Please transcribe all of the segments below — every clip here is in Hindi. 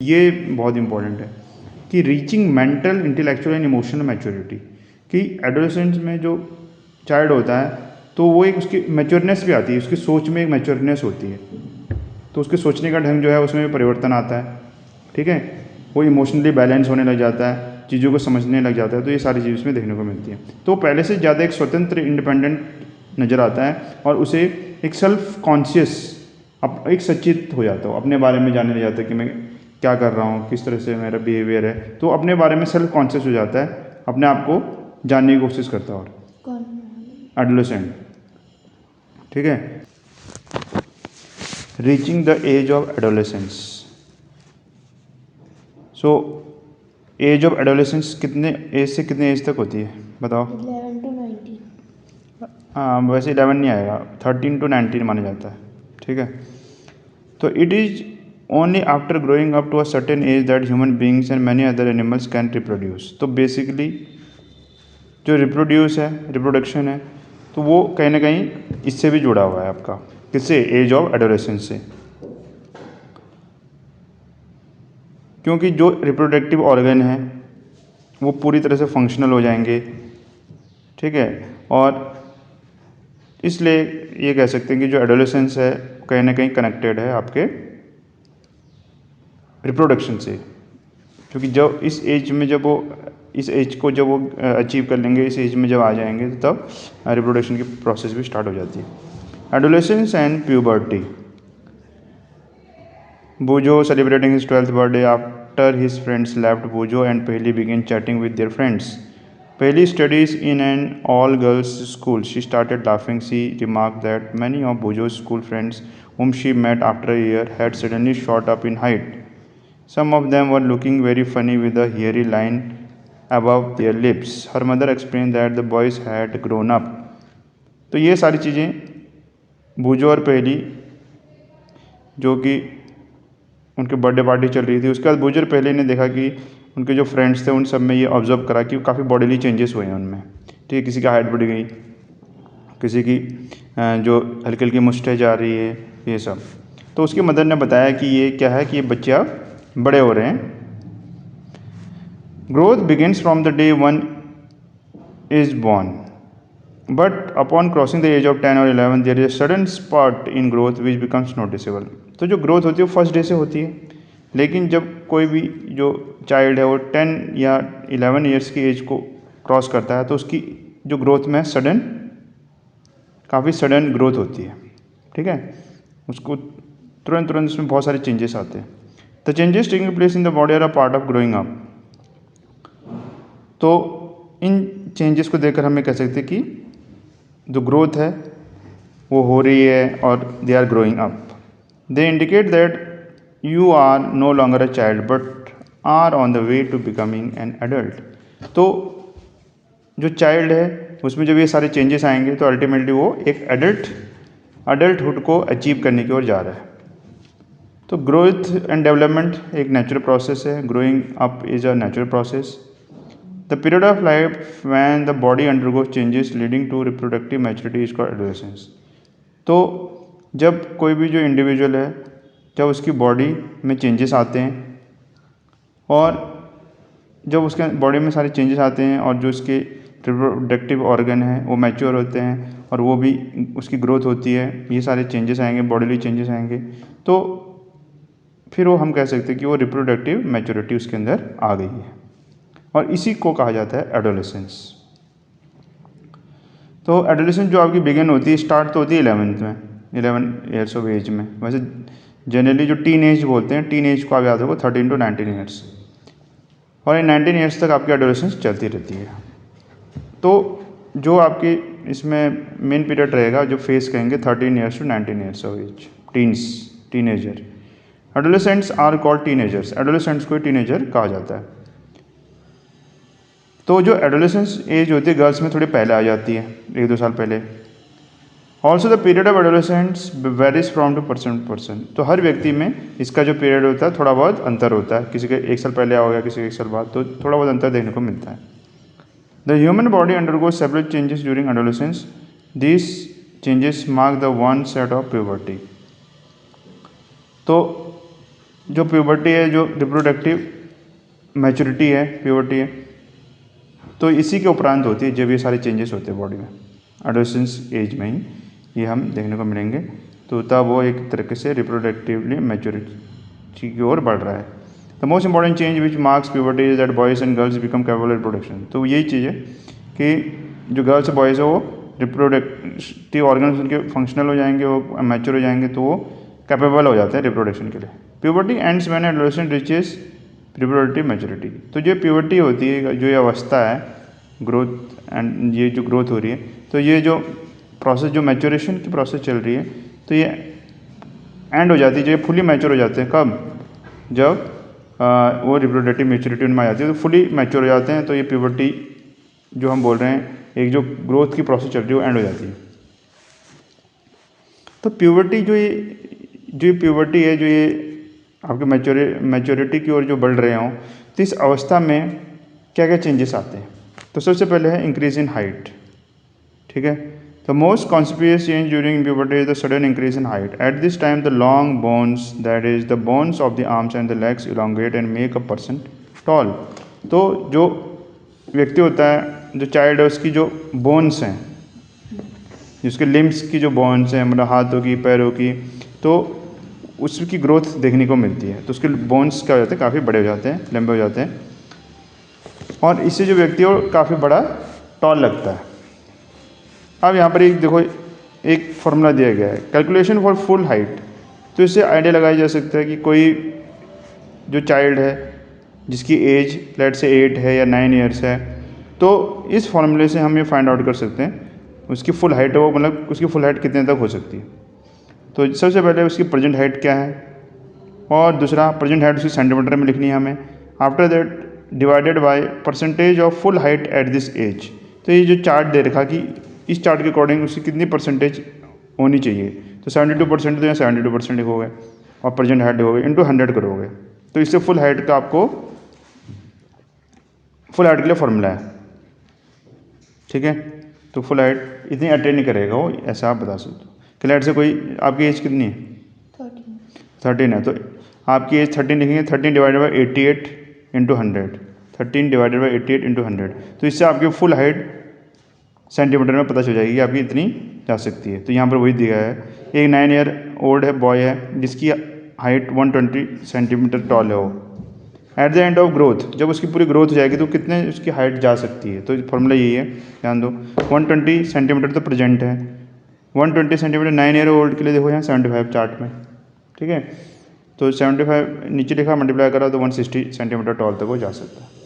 ये बहुत इंपॉर्टेंट है कि reaching mental, intellectual and emotional maturity, कि एडोलेसेंस में जो चाइल्ड होता है तो वो एक उसकी मैच्योरनेस भी आती है, उसकी सोच में एक मैच्योरनेस होती है, तो उसके सोचने का ढंग जो है उसमें भी परिवर्तन आता है। ठीक है, वो इमोशनली बैलेंस होने लग जाता है, चीज़ों को समझने लग जाता है, तो ये सारी चीज़ उसमें देखने को मिलती है। तो पहले से ज़्यादा एक स्वतंत्र, इंडिपेंडेंट नज़र आता है और उसे एक सेल्फ कॉन्शियस, अब एक सचेत हो जाता हो, अपने बारे में जानने लग जाता है कि मैं क्या कर रहा हूँ, किस तरह से मेरा बिहेवियर है, तो अपने बारे में सेल्फ कॉन्शियस हो जाता है, अपने आप को जानने की कोशिश करता है। और एडोलेसेंट, ठीक है, reaching the age of adolescence. So age of adolescence कितने एज से कितने एज तक होती है बताओ? 11 to 19। हाँ, वैसे 11 नहीं आएगा, 13 to 19 माना जाता है। ठीक है, तो it is only after growing up to a certain age that human beings and many other animals can reproduce. तो बेसिकली जो रिप्रोड्यूस है, रिप्रोडक्शन है, तो वो कहीं ना कहीं इससे भी जुड़ा हुआ है आपका, किससे? एज ऑफ एडोलेसेंस से। क्योंकि जो रिप्रोडक्टिव ऑर्गन है वो पूरी तरह से फंक्शनल हो जाएंगे। ठीक है, और इसलिए ये कह सकते हैं कि जो एडोलेसेंस है कहीं ना कहीं कनेक्टेड है आपके रिप्रोडक्शन से, क्योंकि जब इस एज में जब वो इस एज को जब वो अचीव कर लेंगे, इस एज में जब आ जाएंगे तो तब रिप्रोडक्शन की प्रोसेस भी स्टार्ट हो जाती है। Adolescence and puberty. Bujo celebrating his 12th birthday after his friends left Bujo and Pehli began chatting with their friends. Pehli studies in an all-girls school. She started laughing. She remarked that many of Bujo's school friends whom she met after a year had suddenly shot up in height. Some of them were looking very funny with a hairy line above their lips. Her mother explained that the boys had grown up. तो ये सारी चीज़ें बूजो और पहली, जो कि उनके बर्थडे पार्टी चल रही थी, उसके बाद बूजो और पहले ने देखा कि उनके जो फ्रेंड्स थे उन सब में ये ऑब्जर्व करा कि काफ़ी बॉडीली चेंजेस हुए हैं उनमें। ठीक है, किसी की हाइट बढ़ गई, किसी की जो हल्की हल्की मुस्टैच आ रही है, ये सब। तो उसकी मदर ने बताया कि ये क्या है, कि ये बच्चे अब बड़े हो रहे हैं। Growth begins from the day one is born, but upon crossing the age of 10 और 11 there is a sudden spot in growth which becomes noticeable. तो जो ग्रोथ होती है वो फर्स्ट डे से होती है, लेकिन जब कोई भी जो चाइल्ड है वो 10 या 11 ईयर्स की एज को क्रॉस करता है तो उसकी जो ग्रोथ में सडन, काफ़ी सडन ग्रोथ होती है। ठीक है, उसको तुरंत तुरंत उसमें बहुत सारे चेंजेस आते हैं। The changes taking place in the body are a part of growing up. तो इन चेंजेस को देखकर हमें कह सकते हैं कि जो ग्रोथ है वो हो रही है और they are growing up. They indicate that you are no longer a child but are on the way to becoming an adult. तो जो चाइल्ड है उसमें जब ये सारे चेंजेस आएंगे तो अल्टीमेटली वो एक अडल्टहुड को अचीव करने की ओर जा रहा है। तो ग्रोथ एंड डेवलपमेंट एक नेचुरल प्रोसेस है, growing up is a natural process. The period of life when the body undergoes changes leading to reproductive maturity is called adolescence. तो जब कोई भी जो इंडिविजुअल है, जब उसकी बॉडी में चेंजेस आते हैं और जब उसके बॉडी में सारे चेंजेस आते हैं और जो उसके रिप्रोडक्टिव ऑर्गन हैं वो मैच्योर होते हैं और वो भी उसकी ग्रोथ होती है, ये सारे चेंजेस आएंगे, बॉडीली चेंजेस आएंगे, तो फिर वो हम कह सकते हैं कि वो रिप्रोडक्टिव मैच्योरिटी उसके अंदर आ गई है, और इसी को कहा जाता है एडोलेसेंस। तो एडोलेसेंस जो आपकी बिगिन होती है, स्टार्ट तो होती है 11th में, 11 ईयर्स ऑफ एज में। वैसे जनरली जो टीन एज बोलते हैं, टीन एज को आप याद होगा 13 to 19 ईयर्स, और ये 19 ईयर्स तक आपकी एडोलेसेंस चलती रहती है। तो जो आपकी इसमें मेन पीरियड रहेगा, जो फेस कहेंगे 13 years to 19 years of age, teenager. Adolescents are called teenagers, adolescents को टीनेजर कहा जाता है। तो जो एडोलेसेंस एज होती है गर्ल्स में थोड़ी पहले आ जाती है, 1-2 साल पहले। Also the period of adolescents varies from to person. तो हर व्यक्ति में इसका जो पीरियड होता है थोड़ा बहुत अंतर होता है, किसी के 1 साल पहले हो गया, किसी के 1 साल बाद, तो थोड़ा बहुत अंतर देखने को मिलता है। The human body undergoes several changes during adolescence. These changes mark the one set of puberty. तो जो प्यूबर्टी है, जो रिप्रोडक्टिव मैच्योरिटी है, प्यूबर्टी है, तो इसी के उपरांत होती है जब ये सारे चेंजेस होते हैं बॉडी में, एडोलेसेंस एज में ही ये हम देखने को मिलेंगे। तो तब वो एक तरीके से रिप्रोडक्टिवली मैच्योरिटी की ओर बढ़ रहा है। The most important change which marks puberty is that boys and girls become capable reproduction. तो यही चीज़ है कि जो गर्ल्स बॉयज़ है वो रिप्रोडक्टिव ऑर्गन्स उनके फंक्शनल हो जाएंगे, वो मैच्योर हो जाएंगे, तो वो कैपेबल हो जाते हैं रिप्रोडक्शन के लिए। Puberty ends when adolescent reaches reproductive maturity. तो जो प्यूबर्टी होती है, जो ये अवस्था है ग्रोथ एंड ये जो ग्रोथ हो रही है, तो ये जो प्रोसेस, जो मैच्योरेशन की प्रोसेस चल रही है, तो ये एंड हो जाती है, जो ये फुली मैच्योर हो जाते हैं। कब? जब वो रिप्रोडक्टिव मैच्योरिटी उनमें आ जाती है, तो फुली मैच्योर हो जाते हैं, तो ये प्यूबर्टी जो हम बोल रहे हैं, एक जो ग्रोथ की प्रोसेस चल रही है वो एंड हो जाती है। तो प्यूबर्टी जो ये प्यूबर्टी है, जो ये आपके मैच्योरिटी की ओर जो बढ़ रहे हों, तो इस अवस्था में क्या क्या चेंजेस आते हैं? तो सबसे पहले है इंक्रीज इन हाइट। ठीक है, the most conspicuous change during puberty is the sudden increase in height. At this time the long bones, that is the bones of the arms and the legs, elongate and make a person tall. तो जो व्यक्ति होता है, जो चाइल्ड है, उसकी जो बोन्स हैं, जिसके लिम्स की जो बोन्स हैं, मतलब हाथों की, पैरों की, तो उसकी ग्रोथ देखने को मिलती है। तो उसके बोन्स क्या हो जाते हैं, काफ़ी बड़े हो जाते हैं, लंबे हो जाते हैं, और इससे जो व्यक्ति है वो काफ़ी बड़ा टॉल लगता है। अब यहाँ पर एक देखो, एक फॉर्मूला दिया गया है, कैलकुलेशन फॉर फुल हाइट। तो इससे आइडिया लगाया जा सकता है कि कोई जो चाइल्ड है जिसकी एज लेट से 8 है या 9 ईयर्स है, तो इस फॉर्मूले से हम ये फाइंड आउट कर सकते हैं उसकी फुल हाइट है, वो मतलब उसकी फुल हाइट कितने तक हो सकती है। तो सबसे पहले उसकी प्रेजेंट हाइट क्या है, और दूसरा प्रेजेंट हाइट उसकी सेंटीमीटर में लिखनी है हमें। After that divided by percentage of full height at this age. तो ये जो चार्ट दे रखा कि इस चार्ट के अकॉर्डिंग उसकी कितनी परसेंटेज होनी चाहिए, तो 72%, तो यहाँ 72% लिखोगे और प्रेजेंट हाइट लिखोगे, इंटू 100 करोगे, तो इससे फुल हाइट का आपको फुल हाइट के लिए फॉर्मूला है। ठीक है, तो फुल हाइट इतनी अटेन नहीं करेगा वो, ऐसा आप बता सकते हो। क्लैट से कोई, आपकी एज कितनी है? 13 है, तो आपकी एज 13 लिखेंगे, 13 divided by 88 into 100, 13 divided by 88 into 100, तो इससे आपकी फुल हाइट सेंटीमीटर में पता चल जाएगी कि आपकी इतनी जा सकती है। तो यहाँ पर वही दिया है, एक 9 ईयर ओल्ड है, बॉय है, जिसकी हाइट 120 सेंटीमीटर टॉल है वो। At the end of growth, जब उसकी पूरी ग्रोथ हो जाएगी तो कितने उसकी हाइट जा सकती है, तो फॉर्मूला यही है, ध्यान दो। 120 सेंटीमीटर तो प्रेजेंट है, 120 सेंटीमीटर 9 ईयर ओल्ड के लिए देखो यहाँ 75 चार्ट में। ठीक है, तो 75 नीचे लिखा, मल्टीप्लाई करा तो 160 सेंटीमीटर टॉल तक वो जा सकता है।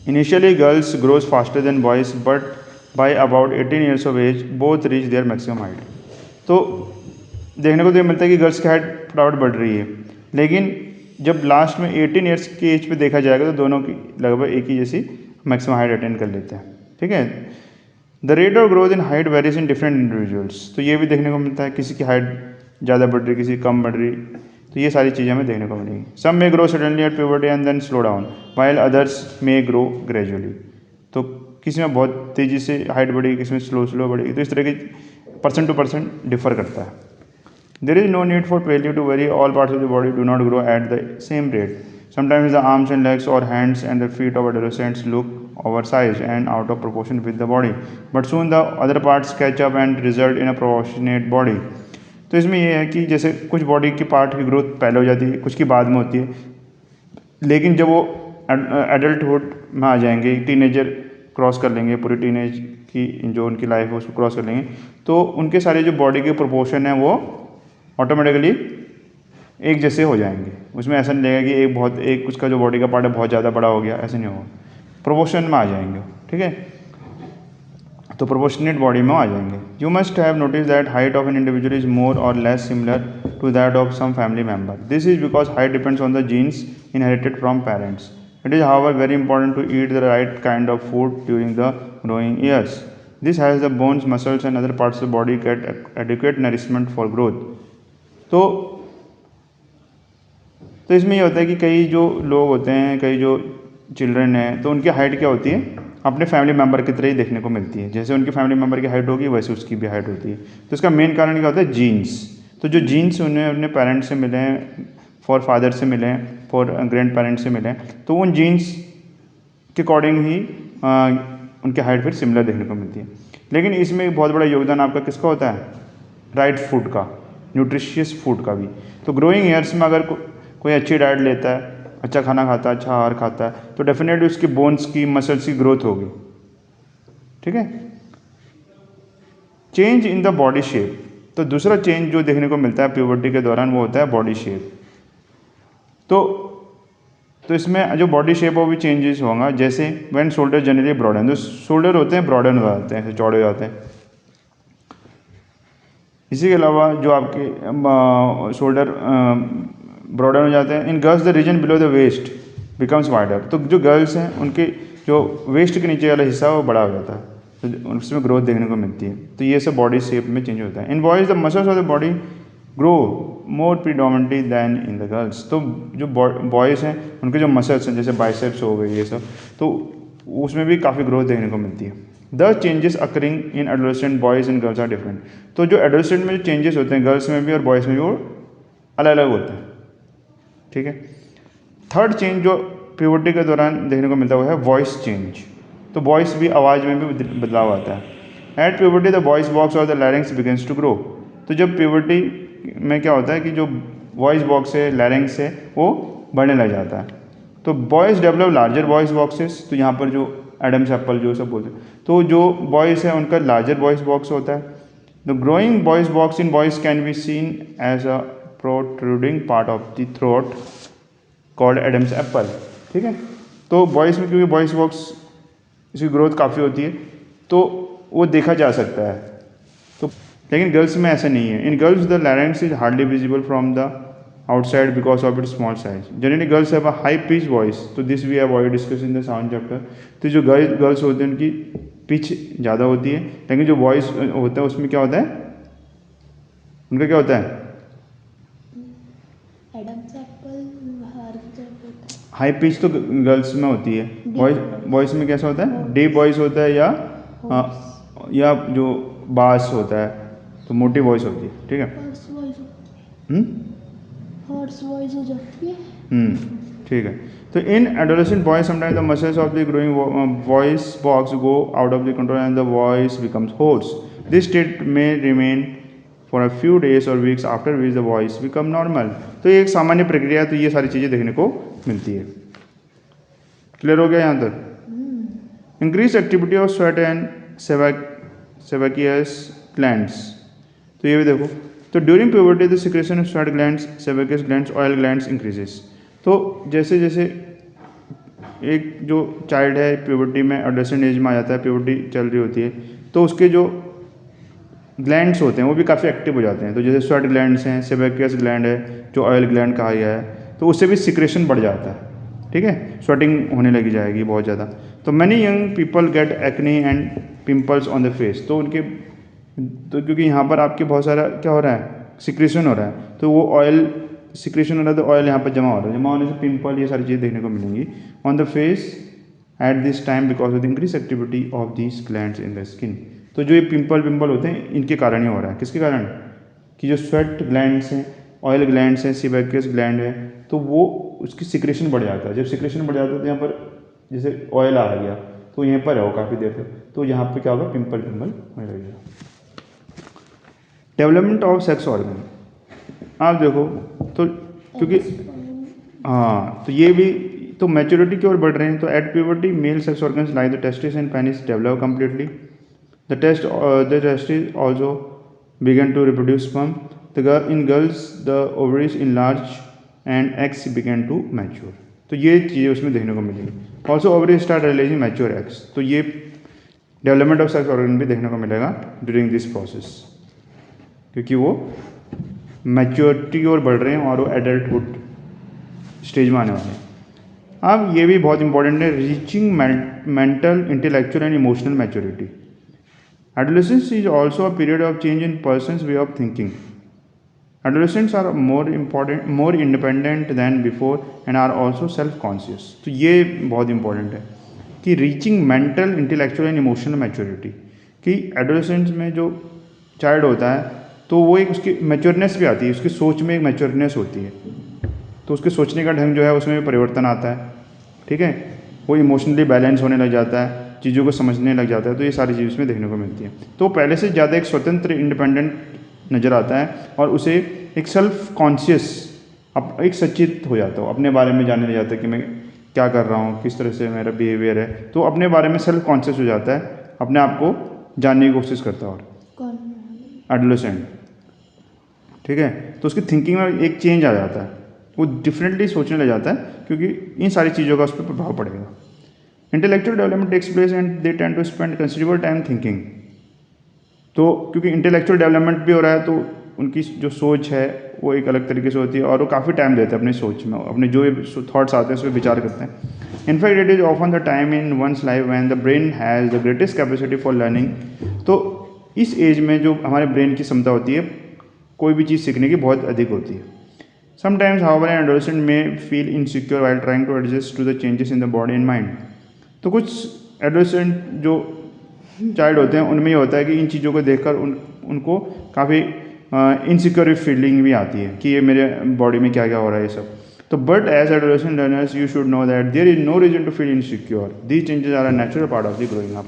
Initially girls grows faster than boys, but by about 18 years of age both reach their maximum height. तो देखने को तो ये मिलता है कि गर्ल्स की हाइट फटाफट बढ़ रही है, लेकिन जब लास्ट में 18 ईयर्स की एज पे देखा जाएगा तो दोनों की लगभग एक ही जैसी मैक्सिमम हाइट अटेंड कर लेते हैं। ठीक है, the rate of growth in height varies in different individuals. तो ये भी देखने को मिलता है, किसी की हाइट ज़्यादा बढ़ रही, किसी कम बढ़ रही, तो ये सारी चीज़ें हमें देखने को मिलेंगी। सम में grow suddenly at puberty and then slow down, while others में ग्रो ग्रेजुअली। तो किसी में बहुत तेज़ी से हाइट बढ़ेगी, किसी में स्लो बढ़ेगी, तो इस तरह की पर्सन टू पर्सन डिफर करता है। There is no need for paleo to vary. All parts of the body do not grow at the same rate. Sometimes the arms and legs or hands and the feet of adolescents look oversized and out of proportion with the body, but soon the other parts catch up and result in a proportionate body. तो इसमें यह है कि जैसे कुछ बॉडी की पार्ट की ग्रोथ पहले हो जाती है, कुछ की बाद में होती है, लेकिन जब वो एडल्टहुड में आ जाएंगे, टीनेजर क्रॉस कर लेंगे, पूरी टीनेज की जो उनकी लाइफ है उसको क्रॉस कर लेंगे, तो उनके सारे जो बॉडी के प्रोपोर्शन है वो ऑटोमेटिकली एक जैसे हो जाएंगे। उसमें ऐसा नहीं लगेगा कि एक उसका जो बॉडी का पार्ट है बहुत ज़्यादा बड़ा हो गया, ऐसे नहीं होगा, प्रोपोर्शन में आ जाएंगे। ठीक है, तो प्रोपोर्शनेट बॉडी में आ जाएंगे। You must have notice that height of an individual is more or less similar to that of some family member. This is because height depends on the genes inherited from parents. It is however very important to eat the right kind of food during the growing years. This has the bones, muscles and other parts of the body get adequate nourishment for growth. तो इसमें ये होता है कि कई जो लोग होते हैं, कई जो चिल्ड्रन हैं, तो उनकी हाइट क्या होती है, अपने फैमिली मेम्बर की तरह ही देखने को मिलती है। जैसे उनकी फैमिली मेम्बर की हाइट होगी वैसे उसकी भी हाइट होती है। तो इसका मेन कारण क्या होता है, जीन्स। तो जो जीन्स उन्हें अपने पेरेंट्स से मिले हैं, फॉर फादर से मिले हैं, फॉर ग्रैंड पेरेंट्स से मिले हैं, तो उन जीन्स के अकॉर्डिंग ही उनकी हाइट फिर सिमिलर देखने को मिलती है। लेकिन इसमें एक बहुत बड़ा योगदान आपका किसका होता है? राइट फूड का, न्यूट्रिशियस फूड का भी। तो ग्रोइंग ईयर्स में अगर कोई अच्छी डाइट लेता है, अच्छा खाना खाता है, अच्छा आहार खाता है, तो डेफिनेटली उसकी बोन्स की, मसल्स की ग्रोथ होगी। ठीक है। Change in the body shape, तो दूसरा चेंज जो देखने को मिलता है प्यूबर्टी के दौरान वो होता है बॉडी शेप। तो इसमें जो बॉडी शेप वो भी चेंजेस होगा, जैसे व्हेन शोल्डर जनरली ब्रॉडन, जो शोल्डर होते हैं ब्रॉडन हो जाते हैं, चौड़े हो जाते हैं। इसी के अलावा जो आपके शोल्डर ब्रॉडन हो जाते हैं। In girls the region below the waist becomes wider, तो जो गर्ल्स हैं उनके जो वेस्ट के नीचे वाला हिस्सा वो बड़ा हो जाता है, तो उसमें ग्रोथ देखने को मिलती है। तो ये सब बॉडी शेप में चेंज होता है। In boys the muscles of the body grow more predominantly than in the girls, तो जो बॉयज़ हैं उनके जो मसल्स हैं जैसे बाइसेप्स हो गए ये सब, तो उसमें भी काफ़ी ग्रोथ देखने को मिलती है। The changes occurring in adolescent boys and girls are different, तो जो एडोलेसेंट में जो चेंजेस होते हैं गर्ल्स में भी और बॉयज़ में भी वो अलग अलग होते हैं। ठीक है। थर्ड चेंज जो प्यूबर्टी के दौरान देखने को मिलता हुआ है वॉइस चेंज, तो वॉइस भी, आवाज़ में भी बदलाव आता है। At puberty the voice box or the larynx begins to grow, तो जब प्यूबर्टी में क्या होता है कि जो वॉइस बॉक्स है, लैरिंग्स है, वो बढ़ने लग जाता है। तो boys develop larger voice boxes, तो यहाँ पर जो एडम्स एप्पल जो सब बोलते हैं, तो जो बॉयज़ है उनका लार्जर वॉइस बॉक्स होता है। The growing voice box in boys can be seen as a protruding part of the throat called Adam's apple. ठीक है। तो बॉयज़ में क्योंकि वॉइस बॉक्स इसकी ग्रोथ काफ़ी होती है तो वो देखा जा सकता है, तो लेकिन गर्ल्स में ऐसा नहीं है। In girls the larynx is hardly visible from the outside because of its small size. Generally girls have a high pitch voice, तो this we have already discuss in the sound chapter. तो जो गर्ल्स होते हैं उनकी पिच ज़्यादा होती है, लेकिन जो वॉइस होता है उसमें क्या होता है, उनका क्या होता है, हाई पिच तो गर्ल्स में होती है, वॉइस में कैसा होता है, डीप वॉइस होता है या जो बास होता है, तो मोटी वॉइस होती है। ठीक है। हॉर्स वॉइस हो जाती है। ठीक है। तो in adolescent boys sometimes the muscles of the growing voice box go out of the control and the voice becomes hoarse. This state में remain for a few days or weeks after which the voice become normal. तो ये एक सामान्य प्रक्रिया है, तो ये सारी चीज़ें देखने को मिलती है। क्लियर हो गया यहाँ तक? Increase activity of sweat and sebaceous glands, तो ये भी देखो। तो during puberty the secretion of sweat glands, sebaceous glands, oil glands increases. तो जैसे जैसे एक जो चाइल्ड है प्यूबर्टी में, एडोलेसेंट एज में आ जाता है, प्यूबर्टी चल रही होती है, तो उसके जो ग्लैंड्स होते हैं वो भी काफ़ी एक्टिव हो जाते हैं। तो जैसे स्वेट ग्लैंड्स हैं, सेबेकियस ग्लैंड है, जो ऑयल ग्लैंड कहा गया है, तो उससे भी सिक्रेशन बढ़ जाता है। ठीक है। स्वेटिंग होने लगी जाएगी बहुत ज़्यादा। तो many young people get acne and pimples on the face, तो उनके तो क्योंकि यहाँ पर आपके बहुत सारा क्या हो रहा है, सिक्रेशन हो रहा है, तो वो ऑयल सिक्रेशन हो रहा है, तो ऑयल यहाँ पर जमा हो रहा है, जमा होने से पिंपल ये सारी चीज़ें देखने को मिलेंगी on the face at this time because of the increase activity of these glands in the skin. तो जो ये पिंपल होते हैं इनके कारण ही हो रहा है। किसके कारण? कि जो स्वेट ग्लैंड्स हैं, ऑयल ग्लैंड्स हैं, सेबेकियस ग्लैंड है, तो वो उसकी सिक्रेशन बढ़ जाता है। जब सिक्रेशन बढ़ जाता है तो यहाँ पर जैसे ऑयल आ गया तो यहीं पर रहो काफ़ी देर तक, तो यहाँ पे क्या होगा, पिंपल होने लगेगा। डेवलपमेंट ऑफ सेक्स ऑर्गन, आप देखो तो क्योंकि हाँ, तो ये भी तो मैच्योरिटी की ओर बढ़ रहे हैं। तो at puberty male sex organs like the testis and penis develop completely. The testis also began to reproduce sperm. In girls the ovaries enlarge and eggs begin to mature. तो ये चीज़ें उसमें देखने को मिलेगी। Also ovaries start releasing mature eggs, तो ये डेवलपमेंट ऑफ सेक्स ऑर्गन भी देखने को मिलेगा ड्यूरिंग दिस प्रोसेस, क्योंकि वो मैच्योरिटी की ओर बढ़ रहे हैं और वो एडल्टहुड स्टेज में आने वाले हैं। अब ये भी बहुत इंपॉर्टेंट है, reaching mental, intellectual and emotional maturity. Adolescence is also a period of change in person's way of thinking. Adolescents are more independent than before and are also self-conscious. तो ये बहुत इंपॉर्टेंट है कि reaching mental, intellectual and emotional maturity, कि एडोलेसेंट्स में जो चाइल्ड होता है तो वो एक उसकी मैच्योरनेस भी आती है, उसकी सोच में एक मैच्योरनेस होती है, तो उसके सोचने का ढंग जो है उसमें भी परिवर्तन आता है, ठीक है। वो इमोशनली बैलेंस होने लग जाता है, चीज़ों को समझने लग जाता है, तो ये सारी चीज़ उसमें देखने को मिलती है। तो पहले से ज़्यादा एक स्वतंत्र इंडिपेंडेंट नज़र आता है और उसे एक सेल्फ कॉन्शियस एक सचेत हो जाता हो, अपने बारे में जानने लग जाता है कि मैं क्या कर रहा हूँ, किस तरह से मेरा बिहेवियर है, तो अपने बारे में सेल्फ कॉन्शियस हो जाता है, अपने आप को जानने की कोशिश करता है। और कौन? एडोलेसेंट, ठीक है, तो उसकी थिंकिंग में एक चेंज आ जाता है, वो डिफरेंटली सोचने लग जाता है क्योंकि इन सारी चीज़ों का उस पर प्रभाव पड़ेगा। Intellectual development takes place and they tend to spend considerable time thinking. तो क्योंकि इंटेलेक्चुअल डेवलपमेंट भी हो रहा है तो उनकी जो सोच है वो एक अलग तरीके से होती है और वो काफ़ी टाइम देते हैं अपनी सोच में, अपने जो थॉट्स आते हैं उस पर विचार करते हैं। In fact it is often the time in one's life when the brain has the greatest capacity for learning. तो इस एज में जो हमारे ब्रेन की क्षमता होती है कोई भी चीज़ सीखने की बहुत अधिक होती है। Sometimes however an adolescent may feel insecure while trying to adjust to the changes in the body and mind. तो कुछ एडोलेसेंट जो चाइल्ड होते हैं उनमें ये होता है कि इन चीज़ों को देखकर उनको काफ़ी इनसिक्योर फीलिंग भी आती है कि ये मेरे बॉडी में क्या क्या हो रहा है ये सब। तो but as adolescent learners you should know that there is no reason to feel insecure, these changes are a natural part of the growing up.